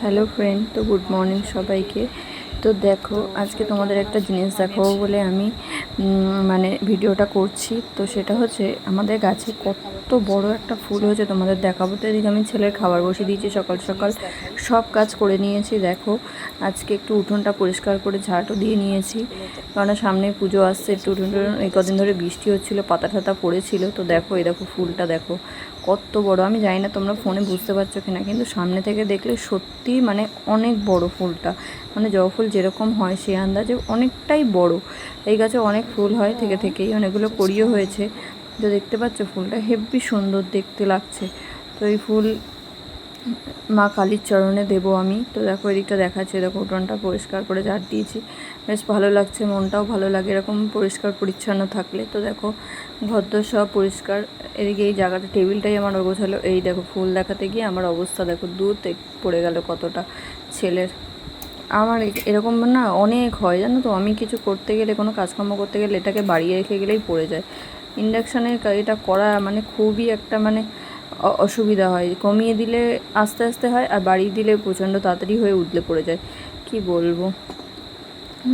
Hello friend, তো good morning সবাইকে। তো দেখো, আজকে তোমাদের একটা জিনিস দেখাবো বলে আমি মানে ভিডিওটা করছি। তো সেটা হচ্ছে আমাদের গাছে কত বড় একটা ফুল হয়েছে, তোমাদের দেখাবো। তো এদিকে আমি ছেলের খাবার বসিয়ে দিয়েছি, সকাল সকাল সব কাজ করে নিয়েছি। দেখো, আজকে একটু উঠোনটা পরিষ্কার করে ঝাঁটও দিয়ে নিয়েছি, কারণ সামনে পুজো আসছে। একটু উঠোন এই কদিন ধরে বৃষ্টি হচ্ছিলো, পাতা ঠাতা পড়েছিল। তো দেখো, এই দেখো ফুলটা দেখো কত বড়। আমি জানি না তোমরা ফোনে বুঝতে পারছো কিনা, কিন্তু সামনে থেকে দেখলে সত্যি মানে অনেক বড় ফুলটা। মানে জবা ফুল যেরকম হয় সে আন্দাজে অনেকটাই বড়। এই গাছে অনেক ফুল হয়, থেকেই অনেকগুলো কড়িও হয়েছে। তো দেখতে পাচ্ছ ফুলটা হেব্বি সুন্দর দেখতে লাগছে। তো এই ফুল মা কালীর চরণে দেবো আমি। তো দেখো এদিকটা দেখাচ্ছে, দেখো উঠোনটা পরিষ্কার করে ঝাড় দিয়েছি, বেশ ভালো লাগছে, মনটাও ভালো লাগে এরকম পরিষ্কার পরিচ্ছন্ন থাকলে। তো দেখো ঘরদোর সব পরিষ্কার। এদিকে এই জায়গাটা টেবিলটাই আমার অগোছালো। এই দেখো ফুল দেখাতে গিয়ে আমার অবস্থা দেখো, দুধ পড়ে গেল কতটা ছেলের। আমার এরকম না অনেক হয় জানো তো, আমি কিছু করতে গেলে, কোনো কাজকর্ম করতে গেলে এটাকে বাড়িয়ে রেখে গেলেই পড়ে যায়। ইন্ডাকশানের এটা করা মানে খুবই একটা মানে অসুবিধা হয়। কমিয়ে দিলে আস্তে আস্তে হয়, আর বাড়িয়ে দিলে প্রচণ্ড তাড়াতাড়ি হয়ে উতলে পড়ে যায়, কি বলবো।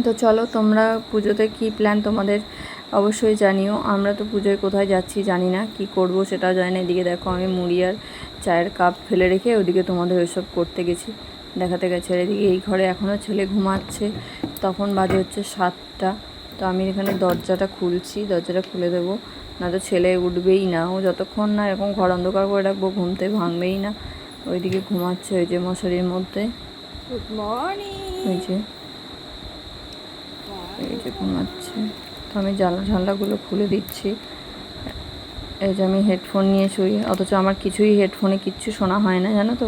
তো চলো, তোমরা পুজোতে কি প্ল্যান তোমাদের অবশ্যই জানিও। আমরা তো পুজোয় কোথায় যাচ্ছি জানি না, কি করব সেটাও জানি না। এদিকে দেখো আমি মুড়ি আর চায়ের কাপ ফেলে রেখে ওদিকে তোমাদের ওইসব করতে গেছি, দেখাতে গেছে। আর এদিকে এই ঘরে এখনও ছেলে ঘুমাচ্ছে, তখন বাজে হচ্ছে 7টা। তো আমি এখানে দরজাটা খুলছি, দরজাটা খুলে দেবো, না তো ছেলে উঠবেই না। ও যতক্ষণ না এরকম ঘর অন্ধকার করে রাখবো ঘুমতে ভাঙবেই না। ওইদিকে ঘুমাচ্ছে ওই যে মশারির মধ্যে। Good morning. ওই যে এই যে ঘুমাচ্ছে। তো আমি জানলাগুলো খুলে দিচ্ছি। এই যে আমি হেডফোন নিয়ে শুই, অথচ আমার হেডফোনে কিচ্ছু শোনা হয় না জানো তো।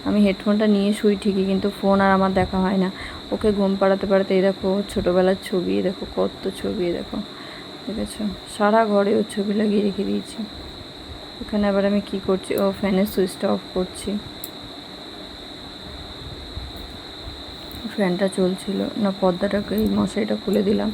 আমি হেডফোনটা নিয়ে শুই ঠিকই, কিন্তু ফোন আর আমার দেখা হয় না। ওকে ঘুম পাড়াতে পাড়াতে এই দেখো ছোটোবেলার ছবি, দেখো কত ছবি, দেখো দেখেছো, সারা ঘরে ওর ছবি লাগিয়ে রেখে দিয়েছি। এখানে আবার আমি কি করছি, ও ফ্যানের সুইচটা অফ করছি। ফ্যানটা চলছিল না, পর্দাটাকে এই মশারিটা খুলে দিলাম।